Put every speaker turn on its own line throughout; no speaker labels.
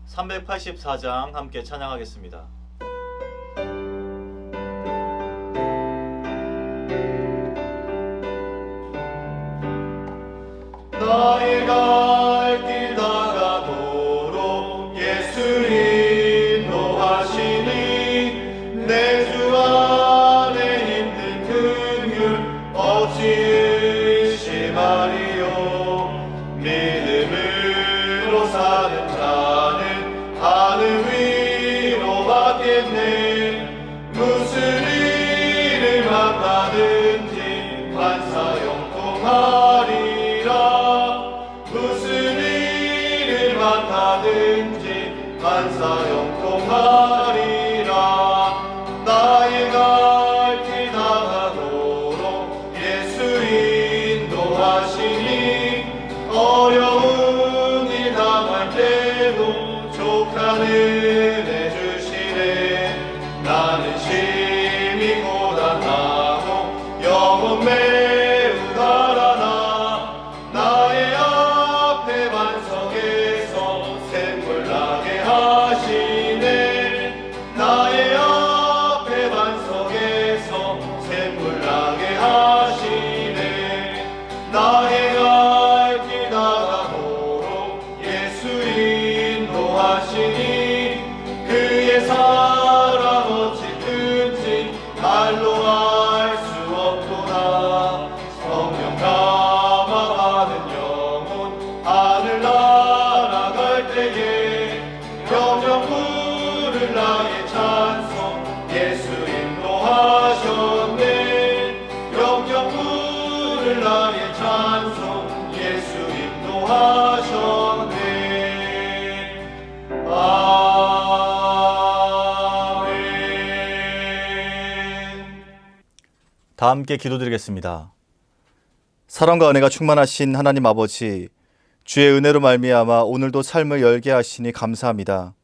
384장 함께 찬양하겠습니다. 나의 갈 길 다가도록 예수 인도하시니 내 주 안에 있는 긍휼 없이 의심하리요. 믿음으로 사는 자는 하늘 위로 받겠네. 무슨 일을 만나든지 만사 형통하리라. 무슨 일을 만나든지 만사 형통하리라. 나의 갈 길 다가도록 예수 인도하시니 어려운 일 당할 때도 족한 은혜 주시네. 나는 심히 고단하고 영혼 매우 달아나 나의 앞에 반석에서 샘물 나게 하시네. 나의 앞에 반석에서 샘물 나게 하시네. 나의 갈 길 다가도록 예수 인도하시니 그의 사랑 어찌 큰지 말로 알 수 없도다. 성령 감화받은 영혼 하늘 날아갈 때에 영영 부를 나의 찬송 예수 인도하셨네. 영영 부를 나의 찬송 예수 인도하셨네. 아멘. 다 함께 기도드리겠습니다. 사랑과 은혜가 충만하신 하나님 아버지, 주의 은혜로 말미암아 오늘도 삶을 열게 하시니 감사합니다.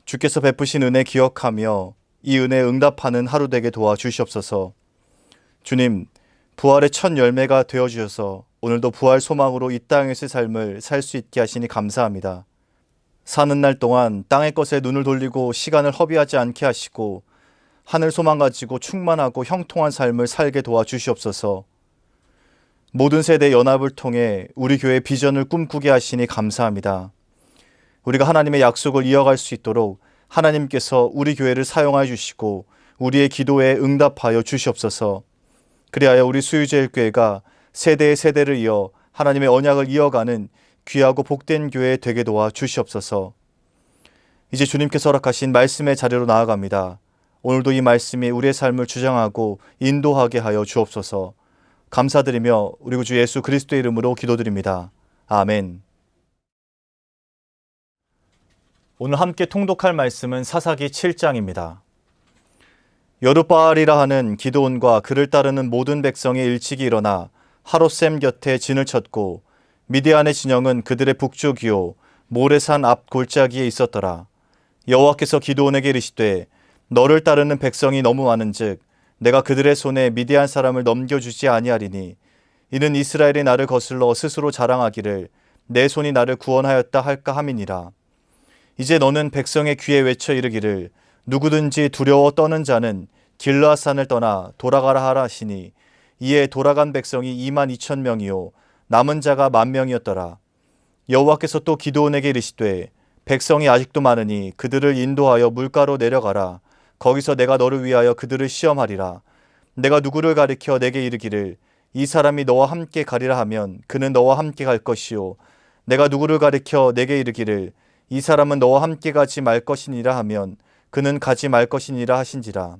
주께서 베푸신 은혜 기억하며 이 은혜에 응답하는 하루 되게 도와주시옵소서. 주님, 부활의 첫 열매가 되어주셔서 오늘도 부활 소망으로 이 땅에서의 삶을 살 수 있게 하시니 감사합니다. 사는 날 동안 땅의 것에 눈을 돌리고 시간을 허비하지 않게 하시고 하늘 소망 가지고 충만하고 형통한 삶을 살게 도와주시옵소서. 모든 세대 연합을 통해 우리 교회의 비전을 꿈꾸게 하시니 감사합니다. 우리가 하나님의 약속을 이어갈 수 있도록 하나님께서 우리 교회를 사용하여 주시고 우리의 기도에 응답하여 주시옵소서. 그리하여 우리 수유제일교회가 세대의 세대를 이어 하나님의 언약을 이어가는 귀하고 복된 교회 되게 도와 주시옵소서. 이제 주님께서 허락하신 말씀의 자리로 나아갑니다. 오늘도 이 말씀이 우리의 삶을 주장하고 인도하게 하여 주옵소서. 감사드리며 우리 구주 예수 그리스도의 이름으로 기도드립니다. 아멘. 오늘 함께 통독할 말씀은 사사기 7장입니다. 여룻바알이라 하는 기드온과 그를 따르는 모든 백성이 일찍이 일어나 하롯셈 곁에 진을 쳤고 미디안의 진영은 그들의 북쪽이요 모레산 앞 골짜기에 있었더라. 여호와께서 기드온에게 이르시되 너를 따르는 백성이 너무 많은즉 내가 그들의 손에 미디안 사람을 넘겨주지 아니하리니 이는 이스라엘이 나를 거슬러 스스로 자랑하기를 내 손이 나를 구원하였다 할까 함이니라. 이제 너는 백성의 귀에 외쳐 이르기를 누구든지 두려워 떠는 자는 길르앗산을 떠나 돌아가라 하라 하시니 이에 돌아간 백성이 22,000명이요 남은 자가 10,000명이었더라. 여호와께서 또 기드온에게 이르시되 백성이 아직도 많으니 그들을 인도하여 물가로 내려가라. 거기서 내가 너를 위하여 그들을 시험하리라. 내가 누구를 가리켜 내게 이르기를 이 사람이 너와 함께 가리라 하면 그는 너와 함께 갈 것이요 내가 누구를 가리켜 내게 이르기를 이 사람은 너와 함께 가지 말 것이니라 하면 그는 가지 말 것이니라 하신지라.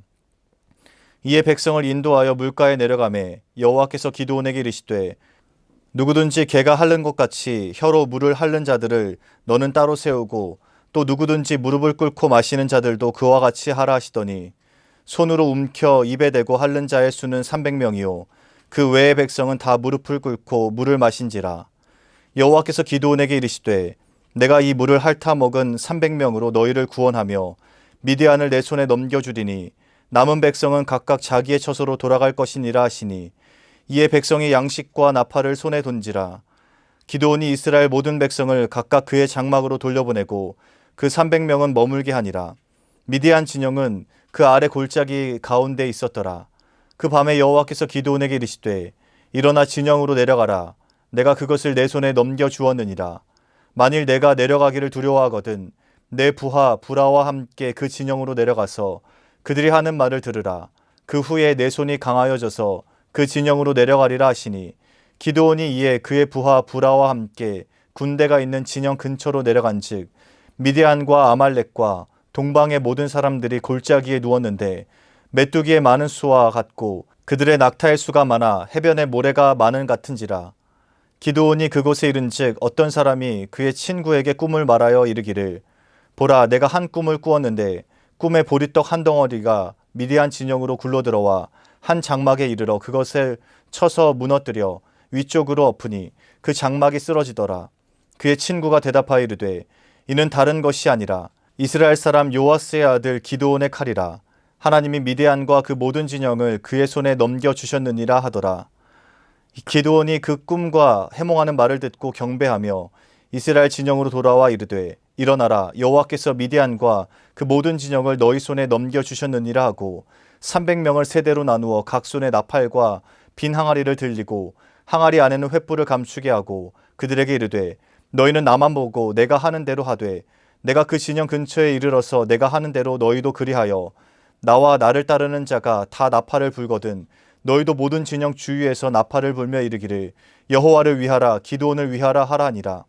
이에 백성을 인도하여 물가에 내려가매 여호와께서 기드온에게 이르시되 누구든지 개가 핥는 것 같이 혀로 물을 핥는 자들을 너는 따로 세우고 또 누구든지 무릎을 꿇고 마시는 자들도 그와 같이 하라 하시더니 손으로 움켜 입에 대고 핥는 자의 수는 300명이요 그 외의 백성은 다 무릎을 꿇고 물을 마신지라. 여호와께서 기드온에게 이르시되 내가 이 물을 핥아 먹은 300명으로 너희를 구원하며 미디안을 내 손에 넘겨주리니 남은 백성은 각각 자기의 처소로 돌아갈 것이니라 하시니 이에 백성이 양식과 나팔을 손에 던지라. 기드온이 이스라엘 모든 백성을 각각 그의 장막으로 돌려보내고 그 300명은 머물게 하니라. 미디안 진영은 그 아래 골짜기 가운데 있었더라. 그 밤에 여호와께서 기드온에게 이르시되 일어나 진영으로 내려가라. 내가 그것을 내 손에 넘겨 주었느니라. 만일 내가 내려가기를 두려워하거든 내 부하 부라와 함께 그 진영으로 내려가서 그들이 하는 말을 들으라. 그 후에 내 손이 강하여져서 그 진영으로 내려가리라 하시니 기드온이 이에 그의 부하 부라와 함께 군대가 있는 진영 근처로 내려간즉 미디안과 아말렉과 동방의 모든 사람들이 골짜기에 누웠는데 메뚜기의 많은 수와 같고 그들의 낙타의 수가 많아 해변에 모래가 많은 같은지라. 기드온이 그곳에 이른즉 어떤 사람이 그의 친구에게 꿈을 말하여 이르기를 보라 내가 한 꿈을 꾸었는데 꿈에 보리떡 한 덩어리가 미디안 진영으로 굴러들어와 한 장막에 이르러 그것을 쳐서 무너뜨려 위쪽으로 엎으니 그 장막이 쓰러지더라. 그의 친구가 대답하여 이르되 이는 다른 것이 아니라 이스라엘 사람 요아스의 아들 기드온의 칼이라. 하나님이 미디안과 그 모든 진영을 그의 손에 넘겨주셨느니라 하더라. 기드온이 그 꿈과 해몽하는 말을 듣고 경배하며 이스라엘 진영으로 돌아와 이르되 일어나라 여호와께서 미디안과 그 모든 진영을 너희 손에 넘겨주셨느니라 하고 300명을 세대로 나누어 각 손에 나팔과 빈 항아리를 들리고 항아리 안에는 횃불을 감추게 하고 그들에게 이르되 너희는 나만 보고 내가 하는 대로 하되 내가 그 진영 근처에 이르러서 내가 하는 대로 너희도 그리하여 나와 나를 따르는 자가 다 나팔을 불거든 너희도 모든 진영 주위에서 나팔을 불며 이르기를 여호와를 위하라 기드온을 위하라 하라니라.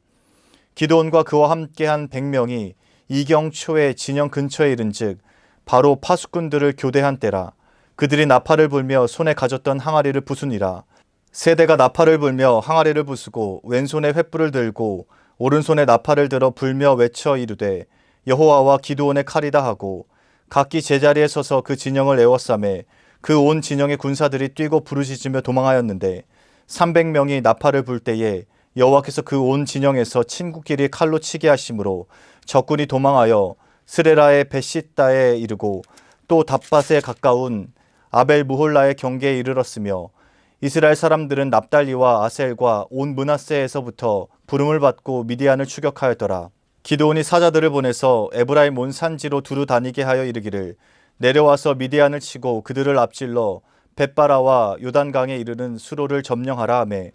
기드온과 그와 함께한 100명이 이경초에 진영 근처에 이른즉 바로 파수꾼들을 교대한 때라. 그들이 나팔을 불며 손에 가졌던 항아리를 부수니라. 세대가 나팔을 불며 항아리를 부수고 왼손에 횃불을 들고 오른손에 나팔을 들어 불며 외쳐 이르되 여호와와 기드온의 칼이다 하고 각기 제자리에 서서 그 진영을 에워싸매 그 온 진영의 군사들이 뛰고 부르짖으며 도망하였는데 300명이 나팔을 불 때에 여호와께서 그 온 진영에서 친구끼리 칼로 치게 하심으로 적군이 도망하여 스레라의 베시다에 이르고 또 답밭에 가까운 아벨 무홀라의 경계에 이르렀으며 이스라엘 사람들은 납달리와 아셀과 온 므낫세에서부터 부름을 받고 미디안을 추격하였더라. 기드온이 사자들을 보내서 에브라임 온 산지로 두루 다니게 하여 이르기를 내려와서 미디안을 치고 그들을 앞질러 벳바라와 요단강에 이르는 수로를 점령하라 하매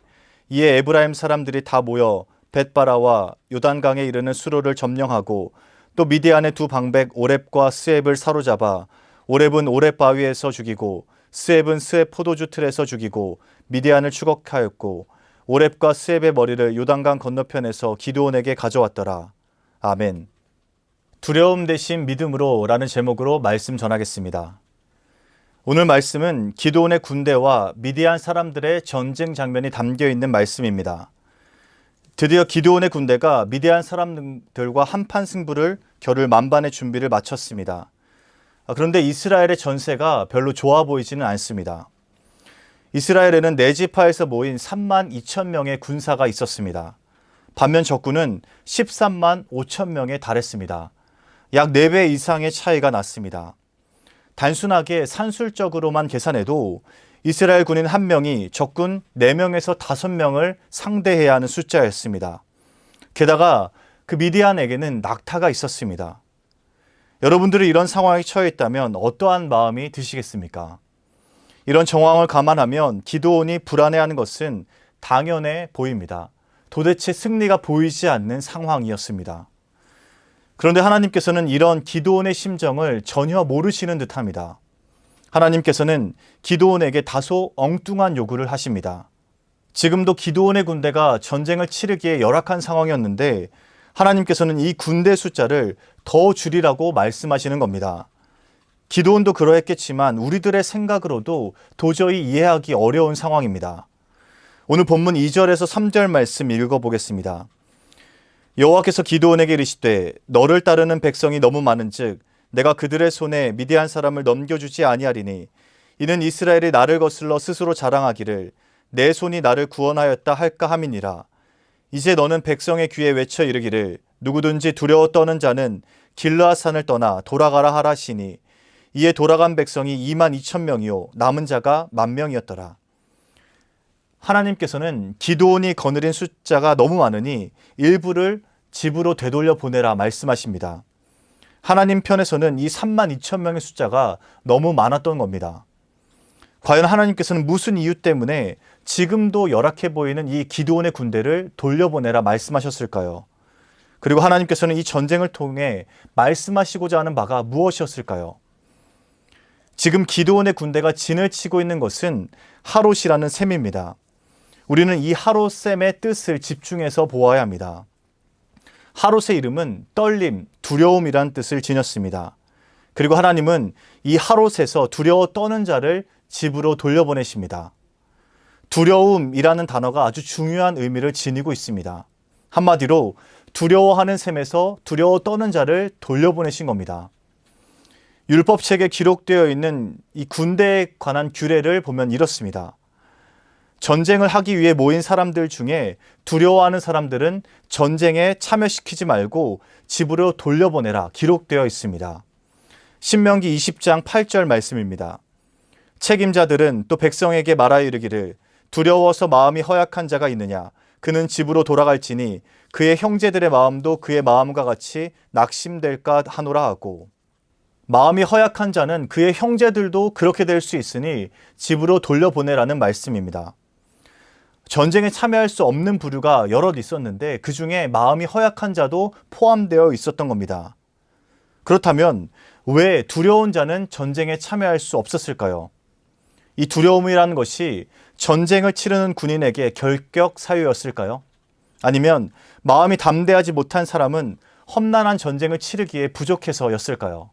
이에 에브라임 사람들이 다 모여 벳바라와 요단강에 이르는 수로를 점령하고 또 미디안의 두 방백 오렙과 스앱을 사로잡아 오렙은 오렙 바위에서 죽이고 스앱은 스앱 포도주 틀에서 죽이고 미디안을 추격하였고 오렙과 스앱의 머리를 요단강 건너편에서 기드온에게 가져왔더라. 아멘. 두려움 대신 믿음으로 라는 제목으로 말씀 전하겠습니다. 오늘 말씀은 기드온의 군대와 미디안 사람들의 전쟁 장면이 담겨 있는 말씀입니다. 드디어 기드온의 군대가 미디안 사람들과 한판 승부를 겨룰 만반의 준비를 마쳤습니다. 그런데 이스라엘의 전세가 별로 좋아 보이지는 않습니다. 이스라엘에는 네 지파에서 모인 3만 2천 명의 군사가 있었습니다. 반면 적군은 13만 5천 명에 달했습니다. 약 4배 이상의 차이가 났습니다. 단순하게 산술적으로만 계산해도 이스라엘 군인 1명이 적군 4명에서 5명을 상대해야 하는 숫자였습니다. 게다가 그 미디안에게는 낙타가 있었습니다. 여러분들이 이런 상황에 처해 있다면 어떠한 마음이 드시겠습니까? 이런 정황을 감안하면 기드온이 불안해하는 것은 당연해 보입니다. 도대체 승리가 보이지 않는 상황이었습니다. 그런데 하나님께서는 이런 기드온의 심정을 전혀 모르시는 듯합니다. 하나님께서는 기드온에게 다소 엉뚱한 요구를 하십니다. 지금도 기드온의 군대가 전쟁을 치르기에 열악한 상황이었는데 하나님께서는 이 군대 숫자를 더 줄이라고 말씀하시는 겁니다. 기드온도 그러했겠지만 우리들의 생각으로도 도저히 이해하기 어려운 상황입니다. 오늘 본문 2절에서 3절 말씀 읽어보겠습니다. 여호와께서 기드온에게 이르시되 너를 따르는 백성이 너무 많은즉 내가 그들의 손에 미디안 사람을 넘겨주지 아니하리니 이는 이스라엘이 나를 거슬러 스스로 자랑하기를 내 손이 나를 구원하였다 할까 함이니라. 이제 너는 백성의 귀에 외쳐 이르기를 누구든지 두려워 떠는 자는 길르앗산을 떠나 돌아가라 하라시니 이에 돌아간 백성이 2만 2천 명이요 남은 자가 10,000명이었더라. 하나님께서는 기드온이 거느린 숫자가 너무 많으니 일부를 집으로 되돌려 보내라 말씀하십니다. 하나님 편에서는 이 32,000명의 숫자가 너무 많았던 겁니다. 과연 하나님께서는 무슨 이유 때문에 지금도 열악해 보이는 이 기드온의 군대를 돌려보내라 말씀하셨을까요? 그리고 하나님께서는 이 전쟁을 통해 말씀하시고자 하는 바가 무엇이었을까요? 지금 기드온의 군대가 진을 치고 있는 것은 하롯이라는 셈입니다. 우리는 이 하롯셈의 뜻을 집중해서 보아야 합니다. 하롯의 이름은 떨림, 두려움이란 뜻을 지녔습니다. 그리고 하나님은 이 하롯에서 두려워 떠는 자를 집으로 돌려보내십니다. 두려움이라는 단어가 아주 중요한 의미를 지니고 있습니다. 한마디로 두려워하는 셈에서 두려워 떠는 자를 돌려보내신 겁니다. 율법책에 기록되어 있는 이 군대에 관한 규례를 보면 이렇습니다. 전쟁을 하기 위해 모인 사람들 중에 두려워하는 사람들은 전쟁에 참여시키지 말고 집으로 돌려보내라 기록되어 있습니다. 신명기 20장 8절 말씀입니다. 책임자들은 또 백성에게 말하여 이르기를 두려워서 마음이 허약한 자가 있느냐 그는 집으로 돌아갈지니 그의 형제들의 마음도 그의 마음과 같이 낙심될까 하노라 하고, 마음이 허약한 자는 그의 형제들도 그렇게 될 수 있으니 집으로 돌려보내라는 말씀입니다. 전쟁에 참여할 수 없는 부류가 여럿 있었는데 그 중에 마음이 허약한 자도 포함되어 있었던 겁니다. 그렇다면 왜 두려운 자는 전쟁에 참여할 수 없었을까요? 이 두려움이라는 것이 전쟁을 치르는 군인에게 결격 사유였을까요? 아니면 마음이 담대하지 못한 사람은 험난한 전쟁을 치르기에 부족해서였을까요?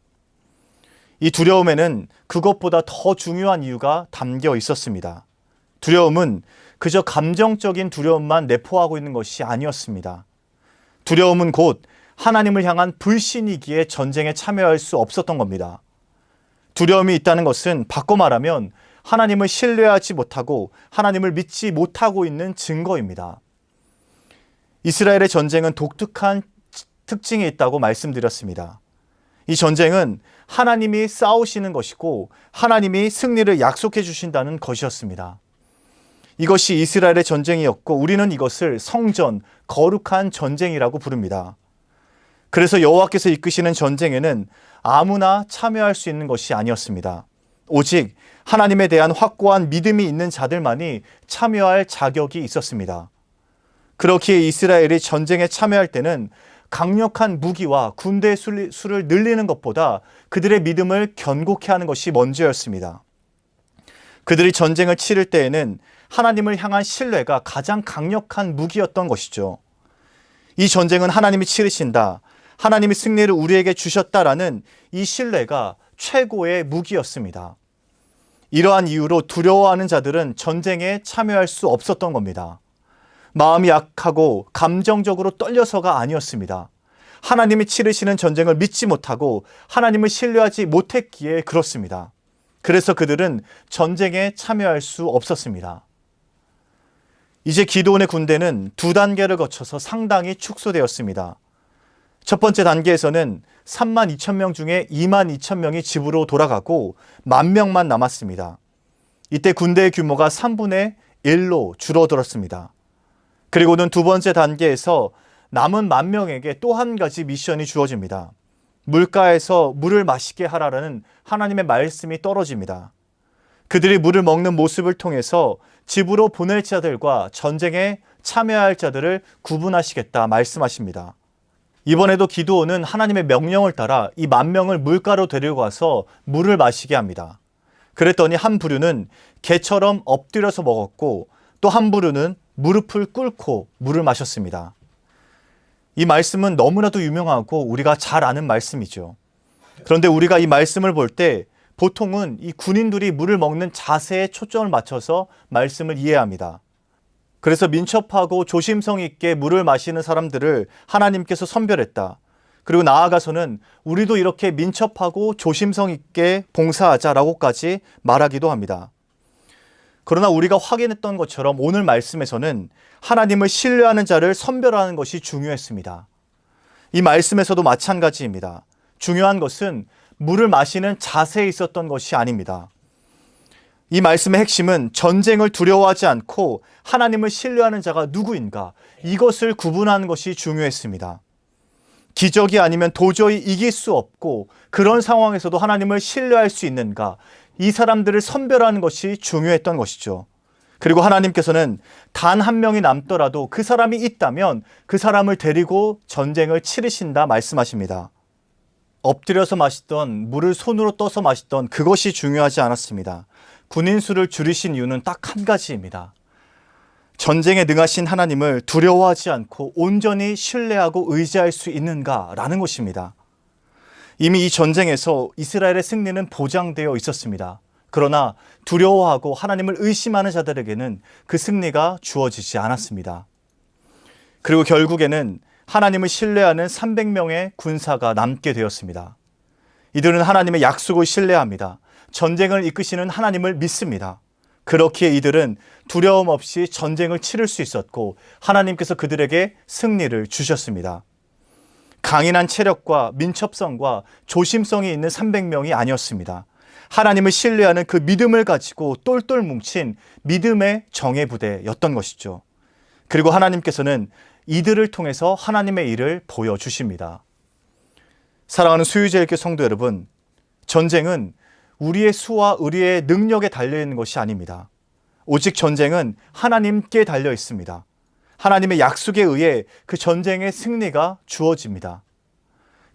이 두려움에는 그것보다 더 중요한 이유가 담겨 있었습니다. 두려움은 그저 감정적인 두려움만 내포하고 있는 것이 아니었습니다. 두려움은 곧 하나님을 향한 불신이기에 전쟁에 참여할 수 없었던 겁니다. 두려움이 있다는 것은 바꿔 말하면 하나님을 신뢰하지 못하고 하나님을 믿지 못하고 있는 증거입니다. 이스라엘의 전쟁은 독특한 특징이 있다고 말씀드렸습니다. 이 전쟁은 하나님이 싸우시는 것이고 하나님이 승리를 약속해 주신다는 것이었습니다. 이것이 이스라엘의 전쟁이었고 우리는 이것을 성전, 거룩한 전쟁이라고 부릅니다. 그래서 여호와께서 이끄시는 전쟁에는 아무나 참여할 수 있는 것이 아니었습니다. 오직 하나님에 대한 확고한 믿음이 있는 자들만이 참여할 자격이 있었습니다. 그렇기에 이스라엘이 전쟁에 참여할 때는 강력한 무기와 군대의 수를 늘리는 것보다 그들의 믿음을 견고케 하는 것이 먼저였습니다. 그들이 전쟁을 치를 때에는 하나님을 향한 신뢰가 가장 강력한 무기였던 것이죠. 이 전쟁은 하나님이 치르신다, 하나님이 승리를 우리에게 주셨다라는 이 신뢰가 최고의 무기였습니다. 이러한 이유로 두려워하는 자들은 전쟁에 참여할 수 없었던 겁니다. 마음이 약하고 감정적으로 떨려서가 아니었습니다. 하나님이 치르시는 전쟁을 믿지 못하고 하나님을 신뢰하지 못했기에 그렇습니다. 그래서 그들은 전쟁에 참여할 수 없었습니다. 이제 기드온의 군대는 두 단계를 거쳐서 상당히 축소되었습니다. 첫 번째 단계에서는 32,000명 중에 22,000명이 집으로 돌아가고 10,000명만 남았습니다. 이때 군대의 규모가 3분의 1로 줄어들었습니다. 그리고는 두 번째 단계에서 남은 10,000명에게 또 한 가지 미션이 주어집니다. 물가에서 물을 마시게 하라는 하나님의 말씀이 떨어집니다. 그들이 물을 먹는 모습을 통해서 집으로 보낼 자들과 전쟁에 참여할 자들을 구분하시겠다 말씀하십니다. 이번에도 기드온은 하나님의 명령을 따라 이 10,000명을 물가로 데리고 가서 물을 마시게 합니다. 그랬더니 한 부류는 개처럼 엎드려서 먹었고 또 한 부류는 무릎을 꿇고 물을 마셨습니다. 이 말씀은 너무나도 유명하고 우리가 잘 아는 말씀이죠. 그런데 우리가 이 말씀을 볼 때 보통은 이 군인들이 물을 먹는 자세에 초점을 맞춰서 말씀을 이해합니다. 그래서 민첩하고 조심성 있게 물을 마시는 사람들을 하나님께서 선별했다. 그리고 나아가서는 우리도 이렇게 민첩하고 조심성 있게 봉사하자라고까지 말하기도 합니다. 그러나 우리가 확인했던 것처럼 오늘 말씀에서는 하나님을 신뢰하는 자를 선별하는 것이 중요했습니다. 이 말씀에서도 마찬가지입니다. 중요한 것은 물을 마시는 자세에 있었던 것이 아닙니다. 이 말씀의 핵심은 전쟁을 두려워하지 않고 하나님을 신뢰하는 자가 누구인가, 이것을 구분하는 것이 중요했습니다. 기적이 아니면 도저히 이길 수 없고 그런 상황에서도 하나님을 신뢰할 수 있는가, 이 사람들을 선별하는 것이 중요했던 것이죠. 그리고 하나님께서는 단 한 명이 남더라도 그 사람이 있다면 그 사람을 데리고 전쟁을 치르신다 말씀하십니다. 엎드려서 마시던 물을 손으로 떠서 마시던 그것이 중요하지 않았습니다. 군인 수를 줄이신 이유는 딱 한 가지입니다. 전쟁에 능하신 하나님을 두려워하지 않고 온전히 신뢰하고 의지할 수 있는가라는 것입니다. 이미 이 전쟁에서 이스라엘의 승리는 보장되어 있었습니다. 그러나 두려워하고 하나님을 의심하는 자들에게는 그 승리가 주어지지 않았습니다. 그리고 결국에는 하나님을 신뢰하는 300명의 군사가 남게 되었습니다. 이들은 하나님의 약속을 신뢰합니다. 전쟁을 이끄시는 하나님을 믿습니다. 그렇기에 이들은 두려움 없이 전쟁을 치를 수 있었고 하나님께서 그들에게 승리를 주셨습니다. 강인한 체력과 민첩성과 조심성이 있는 300명이 아니었습니다. 하나님을 신뢰하는 그 믿음을 가지고 똘똘 뭉친 믿음의 정예부대였던 것이죠. 그리고 하나님께서는 이들을 통해서 하나님의 일을 보여주십니다. 사랑하는 수유제일교 성도 여러분, 전쟁은 우리의 수와 우리의 능력에 달려있는 것이 아닙니다. 오직 전쟁은 하나님께 달려 있습니다. 하나님의 약속에 의해 그 전쟁의 승리가 주어집니다.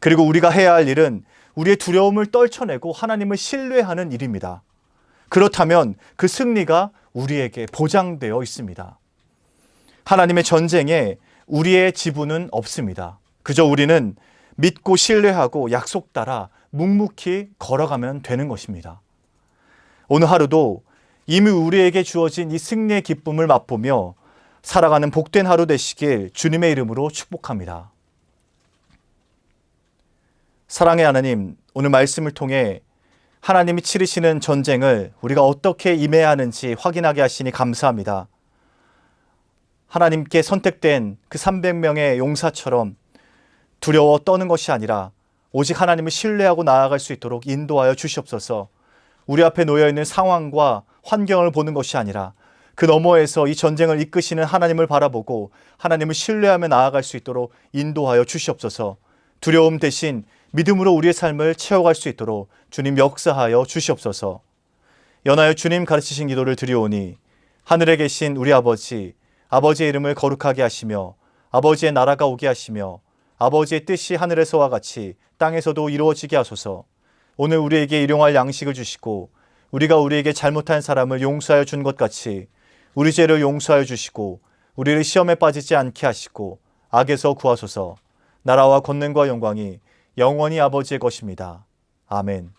그리고 우리가 해야 할 일은 우리의 두려움을 떨쳐내고 하나님을 신뢰하는 일입니다. 그렇다면 그 승리가 우리에게 보장되어 있습니다. 하나님의 전쟁에 우리의 지분은 없습니다. 그저 우리는 믿고 신뢰하고 약속 따라 묵묵히 걸어가면 되는 것입니다. 오늘 하루도 이미 우리에게 주어진 이 승리의 기쁨을 맛보며 살아가는 복된 하루 되시길 주님의 이름으로 축복합니다. 사랑의 하나님, 오늘 말씀을 통해 하나님이 치르시는 전쟁을 우리가 어떻게 임해야 하는지 확인하게 하시니 감사합니다. 하나님께 선택된 그 300명의 용사처럼 두려워 떠는 것이 아니라 오직 하나님을 신뢰하고 나아갈 수 있도록 인도하여 주시옵소서. 우리 앞에 놓여있는 상황과 환경을 보는 것이 아니라 그 너머에서 이 전쟁을 이끄시는 하나님을 바라보고 하나님을 신뢰하며 나아갈 수 있도록 인도하여 주시옵소서. 두려움 대신 믿음으로 우리의 삶을 채워갈 수 있도록 주님 역사하여 주시옵소서. 연하여 주님 가르치신 기도를 드리오니 하늘에 계신 우리 아버지, 아버지의 이름을 거룩하게 하시며 아버지의 나라가 오게 하시며 아버지의 뜻이 하늘에서와 같이 땅에서도 이루어지게 하소서. 오늘 우리에게 일용할 양식을 주시고 우리가 우리에게 잘못한 사람을 용서하여 준 것 같이 우리 죄를 용서하여 주시고 우리를 시험에 빠지지 않게 하시고 악에서 구하소서. 나라와 권능과 영광이 영원히 아버지의 것입니다. 아멘.